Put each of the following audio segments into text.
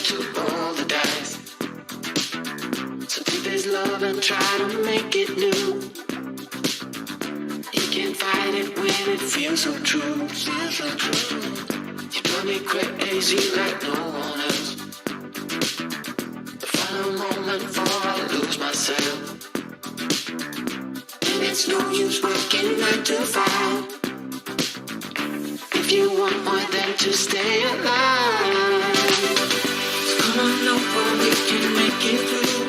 to roll the dice. So take this love and try to make it new. You can't fight it when it feels so true. You drive me crazy like no one else. The final moment before I lose myself. And it's no use working 9 to 5 if you want more than to stay alive. So come on over, we can make it through.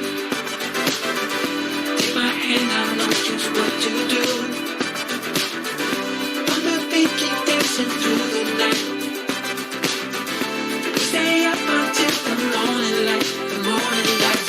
Take my hand, I know just what to do. On the beat, keep dancing through the night. We stay up until the morning light, the morning light.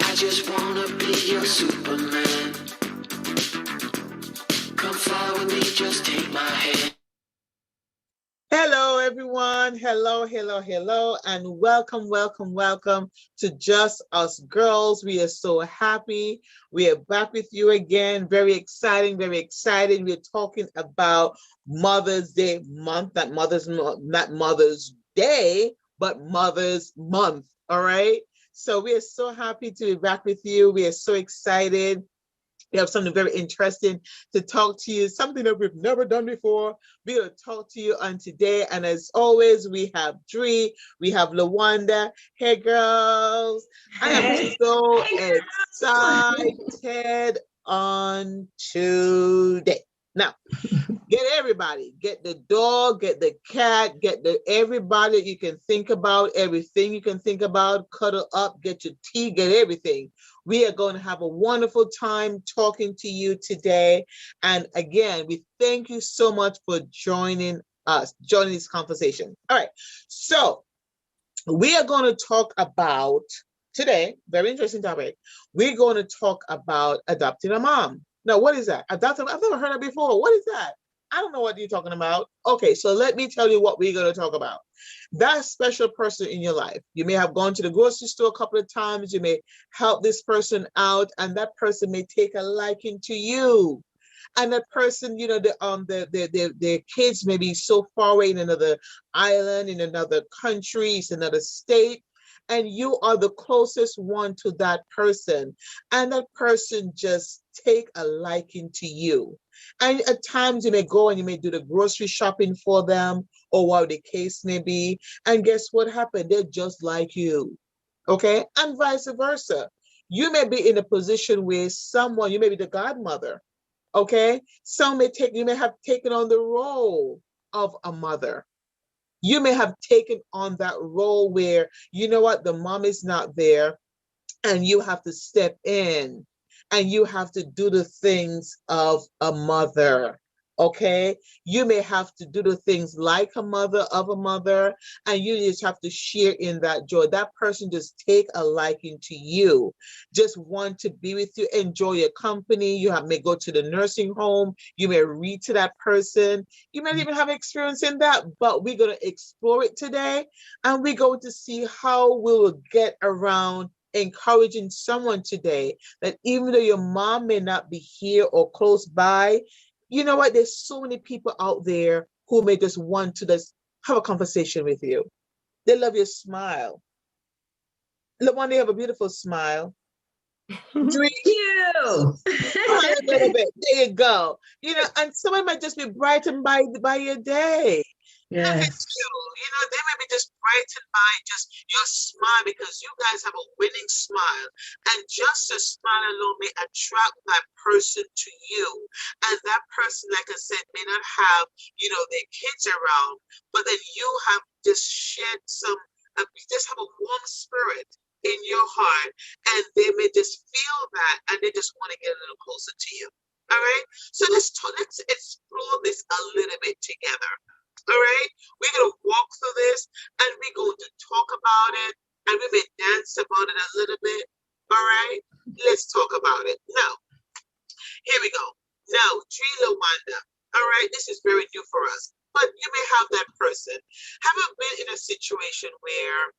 I just wanna be your Superman. Come fly with me, just take my hand. Hello, everyone. Hello, and welcome to Just Us Girls. We are so happy. We are back with you again. Very exciting. We're talking about Mother's Day month, not Mother's Day, but Mother's Month. All right. So we are so happy to be back with you. We are so excited. We have something very interesting to talk to you, something that we've never done before. We're going to talk to you on today. And as always, we have Dree, we have Lawanda. Hey, girls. I am so excited on today. Now, get everybody, get the dog, get the cat, get everybody you can think about, everything you can think about, cuddle up, get your tea, get everything. We are going to have a wonderful time talking to you today. And again, we thank you so much for joining this conversation. All right. So we are going to talk about today, very interesting topic. We're going to talk about adopting a mom. Now, what is that? Adopting, I've never heard it before. What is that? I don't know what you're talking about. Okay, so let me tell you what we're going to talk about. That special person in your life. You may have gone to the grocery store a couple of times. You may help this person out, and that person may take a liking to you. And that person, you know, their kids may be so far away in another island, in another country, it's another state, and you are the closest one to that person. And that person just take a liking to you. And at times you may go and you may do the grocery shopping for them or whatever the case may be. And guess what happened? They're just like you. Okay. And vice versa. You may be in a position where someone, you may be the godmother. Okay. You may have taken on the role of a mother. You may have taken on that role where, you know what, the mom is not there and you have to step in. And you have to do the things of a mother, okay? You may have to do the things like a mother of a mother, and you just have to share in that joy. That person just take a liking to you, just want to be with you, enjoy your company. You may go to the nursing home. You may read to that person. You may even have experience in that, but we're going to explore it today, and we're going to see how we will get around encouraging someone today that even though your mom may not be here or close by, you know what? There's so many people out there who may just want to just have a conversation with you. They love your smile. One, they have a beautiful smile. Dree, you. a little bit. There you go. You know, and someone might just be brightened by your day. Yes. Look at you. You know, they may be just brightened by just your smile because you guys have a winning smile. And just a smile alone may attract that person to you. And that person, like I said, may not have, you know, their kids around, but then you have just shared just have a warm spirit in your heart, and they may just feel that and they just want to get a little closer to you. All right. So let's explore this a little bit together. All right, we're going to walk through this and we're going to talk about it and we may dance about it a little bit. All right, let's talk about it. Now, here we go. Now, Tree Lawanda. All right, this is very new for us, but you may have that person. Have you been in a situation where,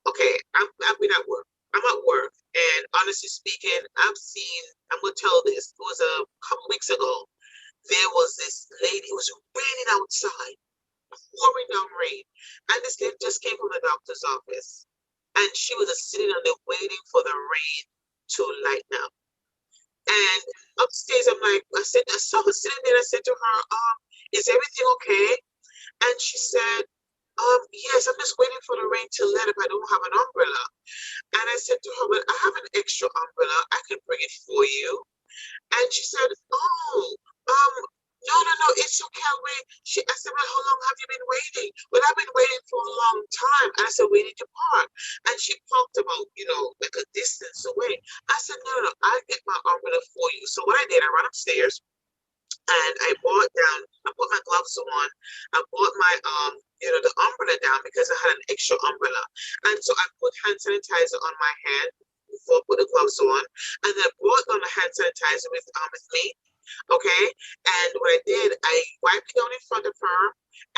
okay, I've been at work. I'm at work, and honestly speaking, I'm going to tell this. It was a couple weeks ago. There was this lady, it was raining outside, pouring down rain. And this lady just came from the doctor's office. And she was just sitting on there waiting for the rain to lighten up. And upstairs, I saw her sitting there. I said to her, is everything okay? And she said, yes, I'm just waiting for the rain to let up. I don't have an umbrella. And I said to her, well, I have an extra umbrella. I can bring it for you. And she said, oh, no, it's okay. I'll wait. I said, well, how long have you been waiting? Well, I've been waiting for a long time. And I said, where did you park? And she parked about, like a distance away. I said, no, I'll get my umbrella for you. So what I did, I ran upstairs and I put my gloves on. I brought my, the umbrella down because I had an extra umbrella. And so I put hand sanitizer on my hand before I put the gloves on. And then I brought on the hand sanitizer with me. Okay, and what I did, I wiped it down in front of her,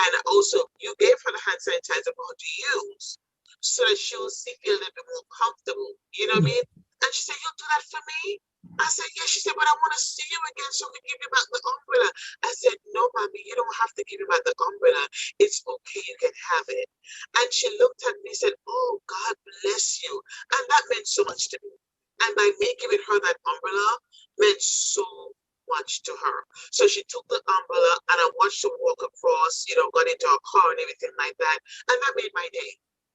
and also you gave her the hand sanitizer for her to use so that she will feel a little bit more comfortable. You know what I mean? And she said, "You'll do that for me?" I said, "Yeah." She said, "But I want to see you again so I can give you back the umbrella." I said, "No, mommy, you don't have to give me back the umbrella. It's okay, you can have it." And she looked at me and said, "Oh, God bless you," and that meant so much to me. And by me giving her that umbrella meant so much to her. So she took the umbrella and I watched her walk across, got into her car and everything like that. And that made my day.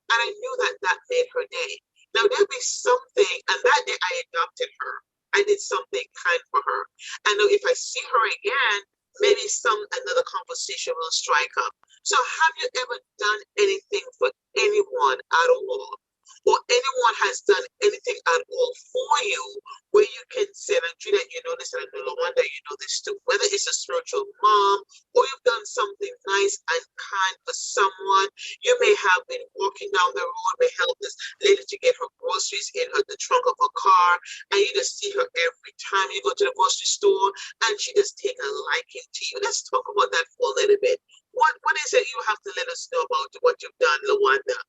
And I knew that made her day. Now there'll be something, and that day I adopted her. I did something kind for her. And now if I see her again, maybe another conversation will strike up. So have you ever done anything for anyone at all? Or anyone has done anything at all for you where you can say, and Andrea, you know this, and no wonder you know this too, whether it's a spiritual mom or you've done something nice and kind for someone. You may have been walking down the road, may help this lady to get her groceries in the trunk of her car, and you just see her every time you go to the grocery store, and she just take a liking to you. Let's talk about that for a little bit. What is it you have to let us know about what you've done, Lawanda?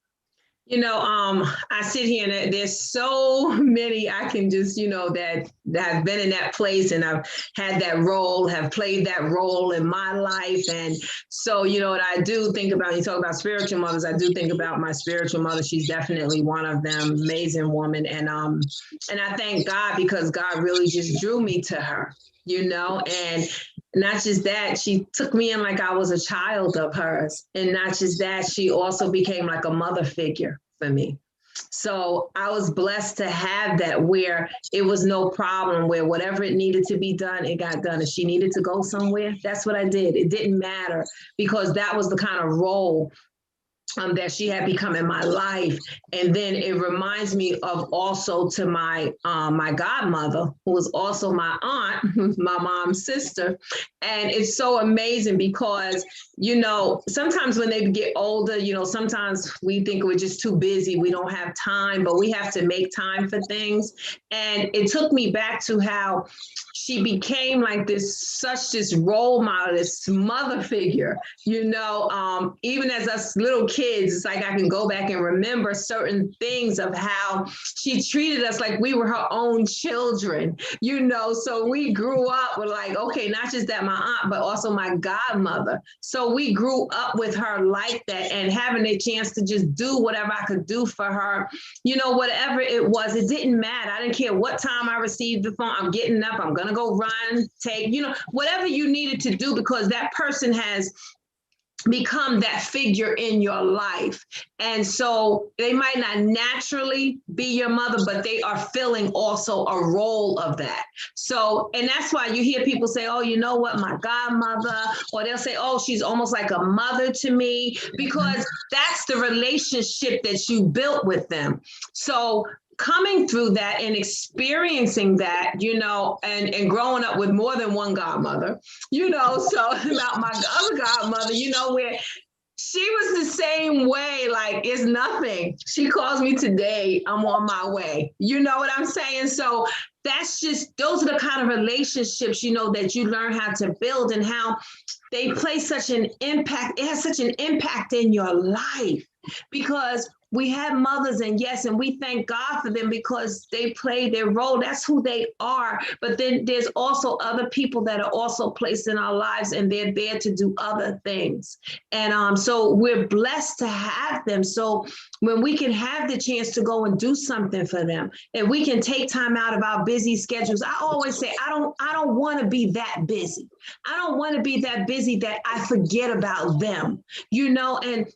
I sit here and there's so many I can just, that have been in that place and I've had that role, have played that role in my life. And so, what I do think about, you talk about spiritual mothers, I do think about my spiritual mother. She's definitely one of them, amazing woman. And I thank God because God really just drew me to her, and not just that, she took me in like I was a child of hers. And not just that, she also became like a mother figure for me. So I was blessed to have that where it was no problem, where whatever it needed to be done, it got done. If she needed to go somewhere, that's what I did. It didn't matter because that was the kind of role that she had become in my life. And then it reminds me of also to my godmother, who was also my aunt, who's my mom's sister. And it's so amazing because, sometimes when they get older, sometimes we think we're just too busy. We don't have time, but we have to make time for things. And it took me back to how she became like this role model, this mother figure, even as us little kids, it's like I can go back and remember certain things of how she treated us like we were her own children, so we grew up with like, okay, not just that my aunt, but also my godmother. So we grew up with her like that and having a chance to just do whatever I could do for her, whatever it was, it didn't matter. I didn't care what time I received the phone. I'm getting up, I'm going to go run, take, whatever you needed to do because that person has become that figure in your life. And so they might not naturally be your mother, but they are filling also a role of that. So, and that's why you hear people say, oh, you know what, my godmother, or they'll say, oh, she's almost like a mother to me, because that's the relationship that you built with them. So coming through that and experiencing that, and growing up with more than one godmother, so about my other godmother, where she was the same way, like it's nothing. She calls me today, I'm on my way. You know what I'm saying? So those are the kind of relationships, that you learn how to build and how they play such an impact. It has such an impact in your life because we have mothers, and we thank God for them because they play their role. That's who they are. But then there's also other people that are also placed in our lives, and they're there to do other things. And so we're blessed to have them. So when we can have the chance to go and do something for them, and we can take time out of our busy schedules. I always say, I don't want to be that busy. I don't want to be that busy that I forget about them, and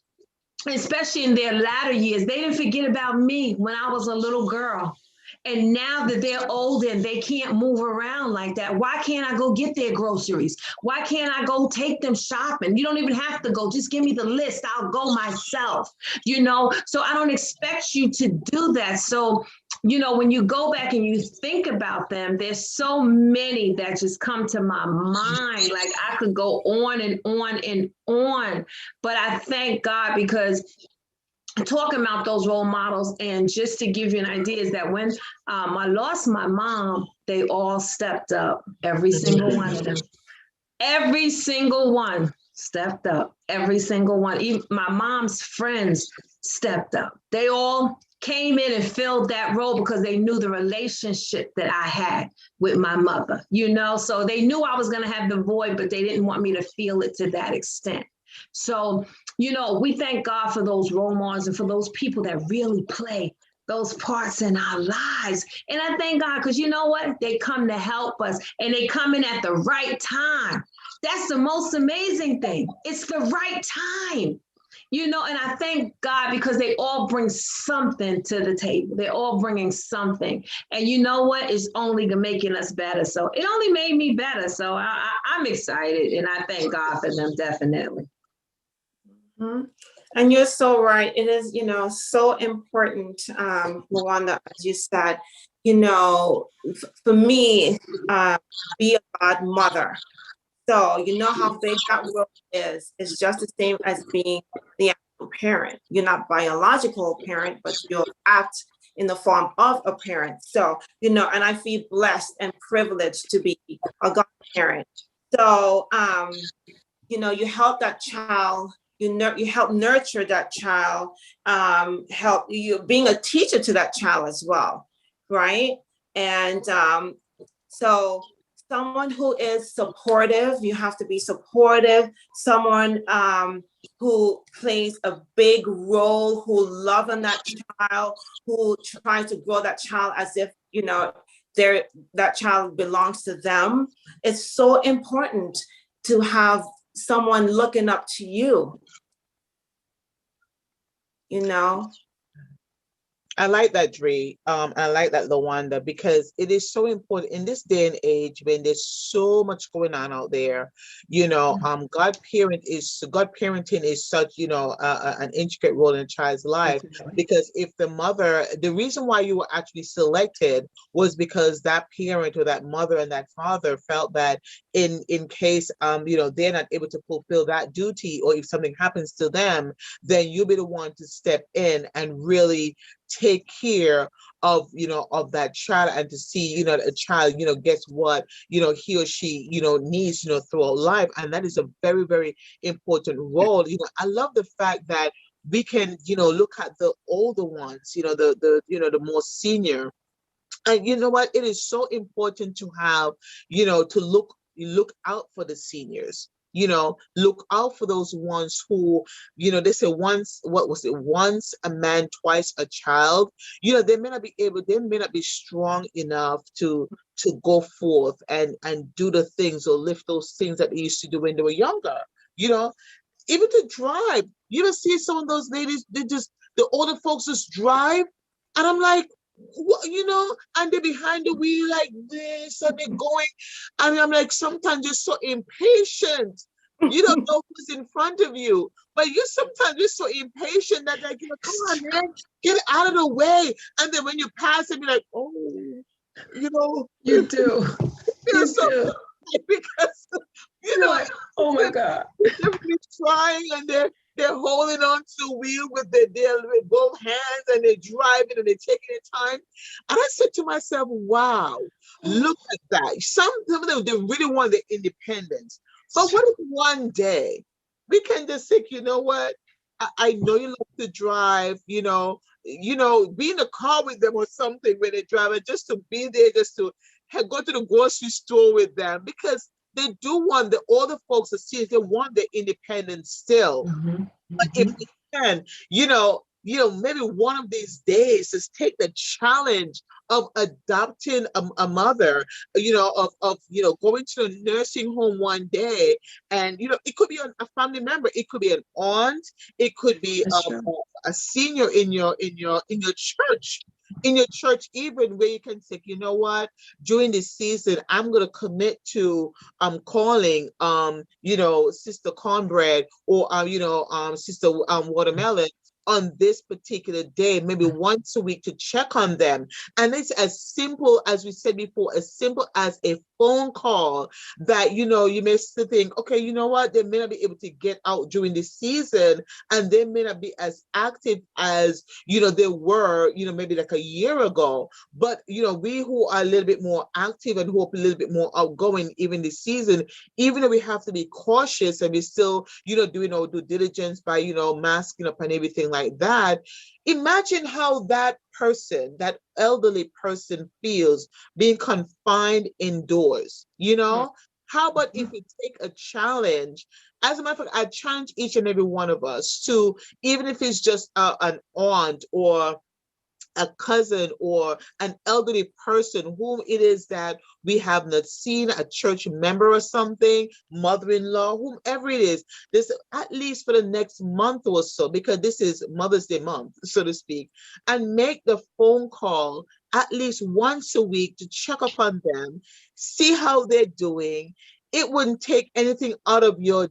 especially in their latter years, they didn't forget about me when I was a little girl. And now that they're older and they can't move around like that, why can't I go get their groceries? Why can't I go take them shopping? You don't even have to go. Just give me the list. I'll go myself, So I don't expect you to do that. So, when you go back and you think about them, there's so many that just come to my mind. Like I could go on and on and on. But I thank God because talking about those role models, and just to give you an idea, is that when I lost my mom, they all stepped up. Every single one of them. Every single one stepped up. Every single one. Even my mom's friends stepped up. They all came in and filled that role because they knew the relationship that I had with my mother, so they knew I was going to have the void, but they didn't want me to feel it to that extent. So, we thank God for those role models and for those people that really play those parts in our lives. And I thank God because you know what? They come to help us, and they come in at the right time. That's the most amazing thing. It's the right time. And I thank God because they all bring something to the table. They're all bringing something. And you know what? It's only making us better. So it only made me better. So I'm excited, and I thank God for them, definitely. Mm-hmm. And you're so right. It is, so important, Lawanda, as you said, for me, be a godmother. So how big that role is just the same as being the actual parent. You're not biological parent, but you act in the form of a parent. So, and I feel blessed and privileged to be a godparent. So, you help that child, you help nurture that child, help you being a teacher to that child as well, right? And so someone who is supportive, you have to be supportive, someone who plays a big role, who loves on that child, who tries to grow that child as if, that child belongs to them. It's so important to have someone looking up to you, I like that, Dre. I like that, Lawanda, because it is so important in this day and age when there's so much going on out there. Godparenting is such, an intricate role in a child's life, because if the reason why you were actually selected was because that parent or that mother and that father felt that in case, they're not able to fulfill that duty, or if something happens to them, then you'll be the one to step in and really take care of of that child, and to see a child gets what he or she needs throughout life. And that is a very, very important role. I love the fact that we can look at the older ones, the more senior, and you know what, it is so important to have to look out for the seniors. Look out for those ones who, they say once a man, twice a child. They may not be strong enough to go forth and do the things or lift those things that they used to do when they were younger. Even to drive. You ever see some of those ladies, the older folks just drive, and I'm like, what, and they're behind the wheel like this, and they're going, and I'm like, sometimes you're so impatient, You don't know who's in front of you. But you sometimes you're so impatient that like, come on, man, get it out of the way. And then when you pass it, you're like, oh, You do. feel You so do. bad because You're like, oh my God. they're really trying and they're holding on to the wheel with with both hands and they're driving and they're taking their time. And I said to myself, wow, look at that. Some of them, they really want the independence. But what if one day we can just think, you know what? I know you love to drive, be in a car with them or something when they drive, and just to be there, just to go to the grocery store with them, because they do want the older folks to see, they want their independence still. But if we can, maybe one of these days just take the challenge of adopting a mother, of going to a nursing home one day, and it could be a family member, it could be an aunt, it could be a senior in your church. In your church, even where you can say, you know what, during this season, I'm going to commit to calling, Sister Cornbread or, Sister Watermelon on this particular day, maybe once a week, to check on them. And it's as simple, as we said before, as simple as a phone call that, you may still think, okay, you know what, they may not be able to get out during the season and they may not be as active as, they were, maybe like a year ago. But, we who are a little bit more active and who are a little bit more outgoing, even this season, even though we have to be cautious and we still, doing our due diligence by, masking up and everything like that. Imagine how that person, that elderly person, feels being confined indoors. How about if we take a challenge? As a matter of fact, I challenge each and every one of us to, even if it's just an aunt or a cousin or an elderly person whom it is that we have not seen, a church member or something, mother-in-law, whomever it is, this at least for the next month or so, because this is Mother's Day month, so to speak, and make the phone call at least once a week to check upon them, see how they're doing. It wouldn't take anything out of your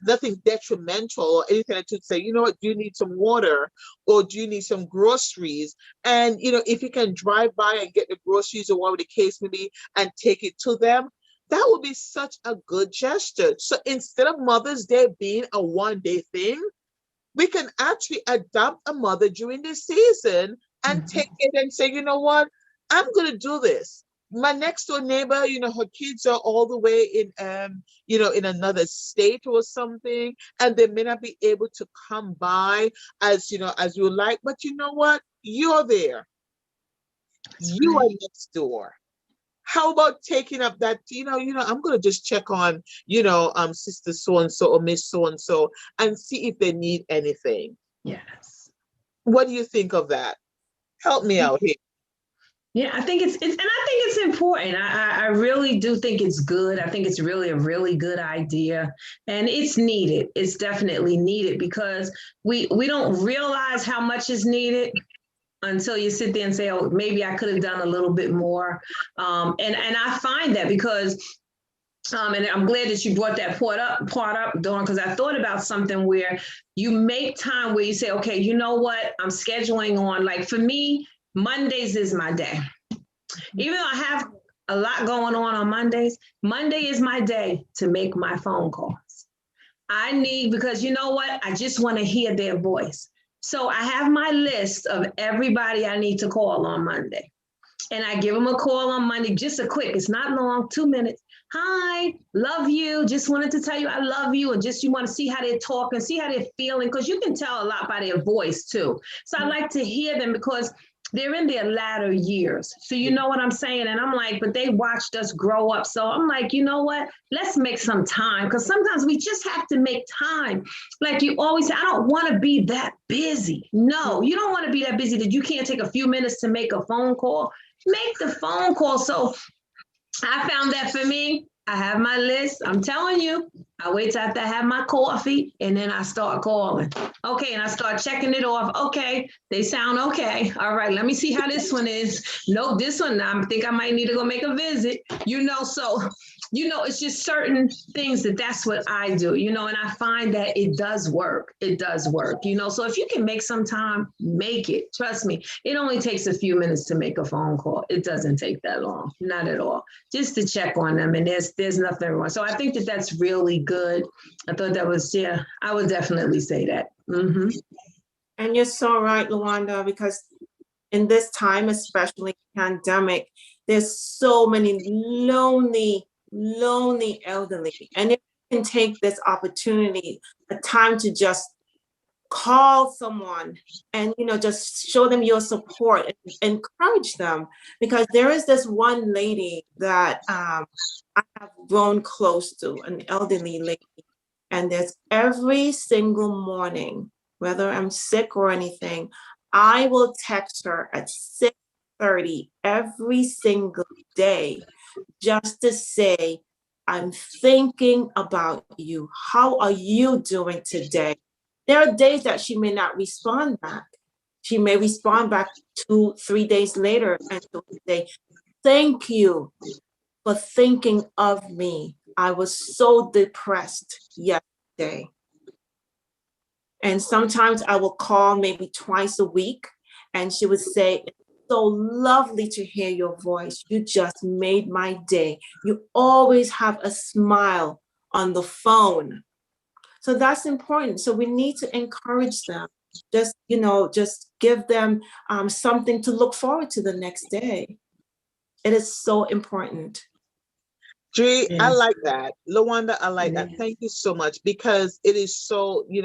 nothing detrimental or anything that would say, you know what, do you need some water or do you need some groceries? And if you can drive by and get the groceries or whatever the case may be and take it to them, that would be such a good gesture. So instead of Mother's Day being a one-day thing, we can actually adopt a mother during this season and take it and say, you know what, I'm going to do this. My next door neighbor, her kids are all the way in, in another state or something, and they may not be able to come by as you would like. But you know what? You're there. You are next door. How about taking up that, I'm going to just check on, Sister so-and-so or Miss so-and-so and see if they need anything. Yes. What do you think of that? Help me out here. Yeah, I think it's and I think it's important. I really do think it's good. I think it's really a really good idea, and it's needed. It's definitely needed because we don't realize how much is needed until you sit there and say, oh, maybe I could have done a little bit more. And I find that because and I'm glad that you brought that part up, Dawn, because I thought about something where you make time where you say, okay, you know what, I'm scheduling on, like for me, Mondays is my day. Even though I have a lot going on Mondays, Monday is my day to make my phone calls. Because you know what? I just want to hear their voice. So I have my list of everybody I need to call on Monday. And I give them a call on Monday, just a quick, it's not long, 2 minutes. Hi, love you. Just wanted to tell you I love you. And just you want to see how they're talking, see how they're feeling, because you can tell a lot by their voice too. So I like to hear them because they're in their latter years. So you know what I'm saying? And I'm like, but they watched us grow up. So I'm like, you know what? Let's make some time. Because sometimes we just have to make time. Like you always say, I don't want to be that busy. No, you don't want to be that busy that you can't take a few minutes to make a phone call. Make the phone call. So I found that for me, I have my list. I'm telling you, I wait till after I have my coffee and then I start calling. Okay, and I start checking it off. Okay, they sound okay. All right, let me see how this one is. Nope, this one, I think I might need to go make a visit. So it's just certain things that's what I do, and I find that it does work. It does work, So if you can make some time, make it. Trust me, it only takes a few minutes to make a phone call. It doesn't take that long, not at all. Just to check on them, and there's nothing wrong. So I think that's really good. I thought that was, I would definitely say that. Mm-hmm. And you're so right, Luanda, because in this time, especially pandemic, there's so many lonely elderly. And if you can take this opportunity, a time to just call someone and, just show them your support and encourage them. Because there is this one lady that I have grown close to, an elderly lady. And there's every single morning, whether I'm sick or anything, I will text her at 6:30 every single day just to say, I'm thinking about you. How are you doing today? There are days that she may not respond back. She may respond back 2-3 days later and she'll say, thank you for thinking of me. I was so depressed yesterday. And sometimes I will call maybe twice a week and she would say, it's so lovely to hear your voice. You just made my day. You always have a smile on the phone. So that's important. So we need to encourage them. Just give them something to look forward to the next day. It is so important. Dre, Yes. I like that. Lawanda, I like that. Yes. Thank you so much, because it is so, we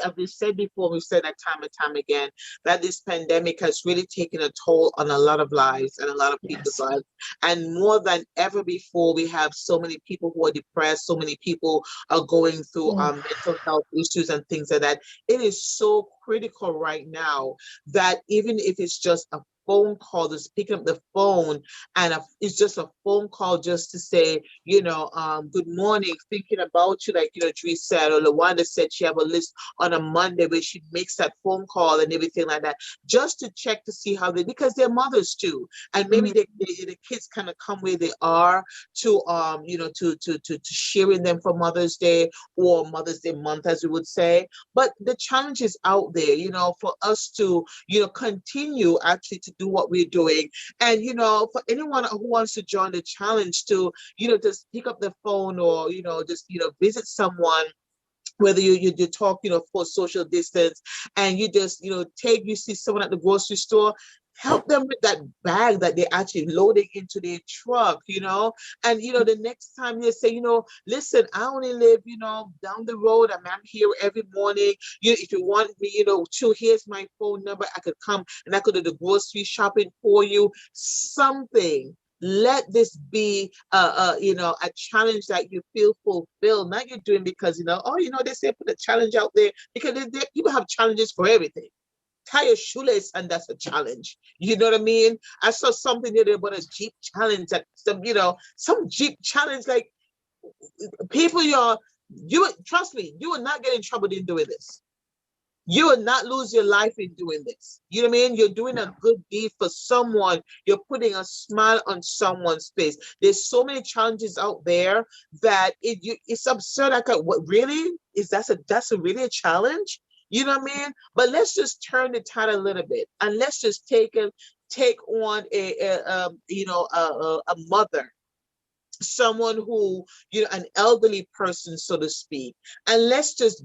have said before, we've said that time and time again, that this pandemic has really taken a toll on a lot of lives and a lot of people's lives. And more than ever before, we have so many people who are depressed, so many people are going through mental health issues and things like that. It is so critical right now that even if it's just a phone call, just picking up the phone, and it's just a phone call just to say, good morning, thinking about you, like, Dre said, or Lawanda said she have a list on a Monday where she makes that phone call and everything like that, just to check to see how because they're mothers too. And maybe the kids kind of come where they are to, to sharing them for Mother's Day or Mother's Day month, as we would say. But the challenge is out there, for us to, continue actually to do what we're doing. And, for anyone who wants to join the challenge to, just pick up the phone or, just, visit someone, whether you talk, for social distance, and you just, you see someone at the grocery store, help them with that bag that they're actually loading into their truck, and, the next time you say, listen, I only live, down the road. I'm here every morning. If you want me, here's my phone number. I could come and I could do the grocery shopping for you, something. Let this be a challenge that you feel fulfilled. Not you're doing because they say put a challenge out there, because people have challenges for everything. Tie your shoelace, and that's a challenge. You know what I mean? I saw something the other day about a Jeep challenge, that some Jeep challenge, like, people, trust me, you will not get in trouble in doing this. You will not lose your life in doing this. You know what I mean? You're doing a good deed for someone. You're putting a smile on someone's face. There's so many challenges out there that it's absurd. What really is that's really a challenge? You know what I mean? But let's just turn the tide a little bit, and let's just take on a mother, someone who, an elderly person, so to speak, and let's just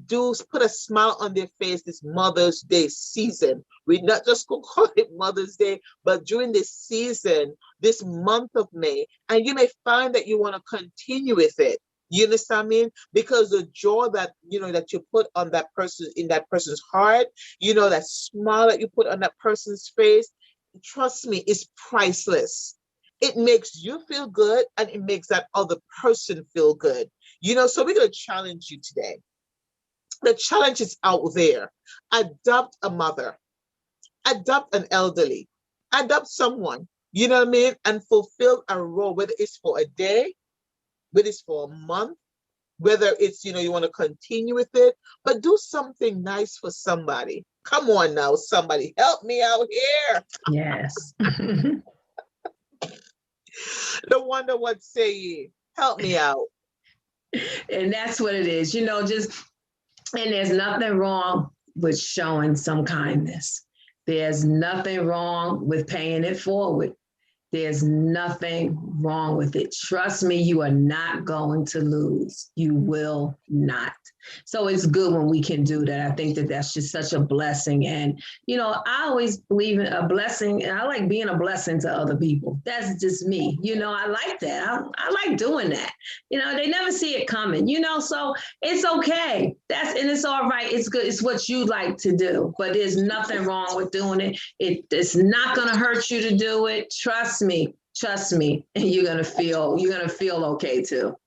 put a smile on their face this Mother's Day season. We're not just gonna call it Mother's Day, but during this season, this month of May, and you may find that you want to continue with it. You understand me? Because the joy that, that you put on that person, in that person's heart, that smile that you put on that person's face, trust me, is priceless. It makes you feel good, and it makes that other person feel good. So we're going to challenge you today. The challenge is out there. Adopt a mother, adopt an elderly, adopt someone, you know what I mean? And fulfill a role, whether it's for a day, whether it's for a month, whether it's, you want to continue with it, but do something nice for somebody. Come on now, somebody, help me out here. Yes. No wonder what say ye. Help me out. And that's what it is, you know, just, and there's nothing wrong with showing some kindness. There's nothing wrong with paying it forward. There's nothing wrong with it. Trust me, you are not going to lose. You will not. So it's good when we can do that. I think that that's just such a blessing. And, you know, I always believe in a blessing, and I like being a blessing to other people. That's just me. You know, I like that. I like doing that. You know, they never see it coming, you know, so it's okay. And it's all right. It's good. It's what you like to do, but there's nothing wrong with doing it. It's not going to hurt you to do it. Trust me, and you're going to feel okay too.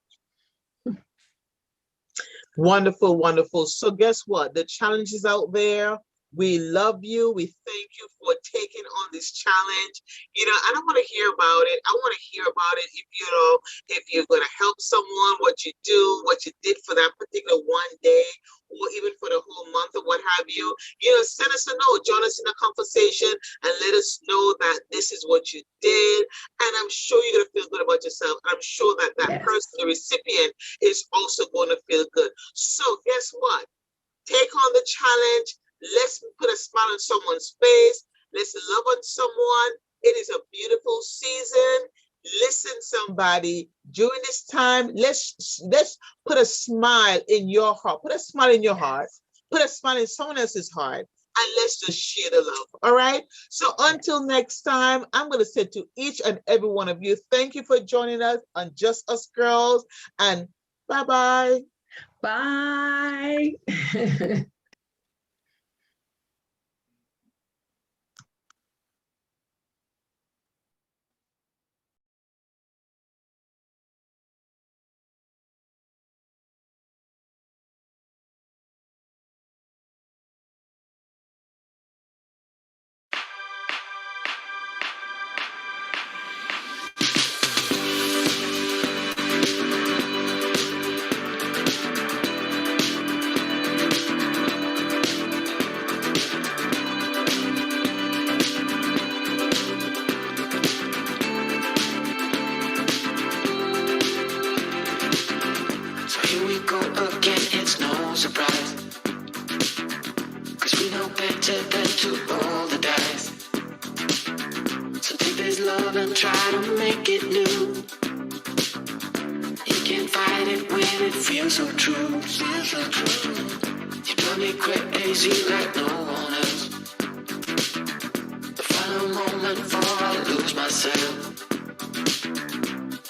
Wonderful, wonderful. So guess what? The challenge is out there. We love you. We thank you for taking on this challenge. You know, I don't want to hear about it. I want to hear about it if you're going to help someone, what you do, what you did for that particular one day, or even for the whole month or what have you. You know, send us a note, join us in a conversation, and let us know that this is what you did. And I'm sure you're going to feel good about yourself. I'm sure that that person, the recipient, is also going to feel good. So guess what? Take on the challenge. Let's put a smile on someone's face. Let's love on someone. It is a beautiful season. Listen, somebody, during this time, let's put a smile in your heart. Put a smile in your heart. Put a smile in someone else's heart. And let's just share the love. All right. So until next time, I'm going to say to each and every one of you, thank you for joining us on Just Us Girls. And bye-bye. Bye. Try to make it new. You can't fight it when it feels so true. You drive me crazy like no one else. The final moment before I lose myself.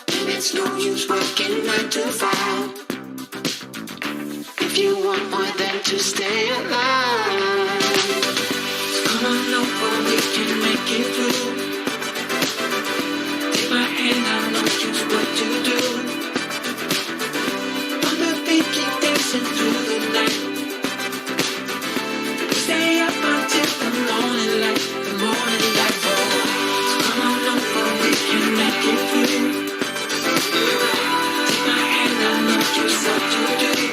And it's no use working 9 to 5 if you want more than to stay alive. So come on over, we can make it through. My hand, I know just what to do. On the beat, keep dancing through the night. We stay up until the morning light, falls. So come on over, we can make it through. Take my hand, I know just what to do.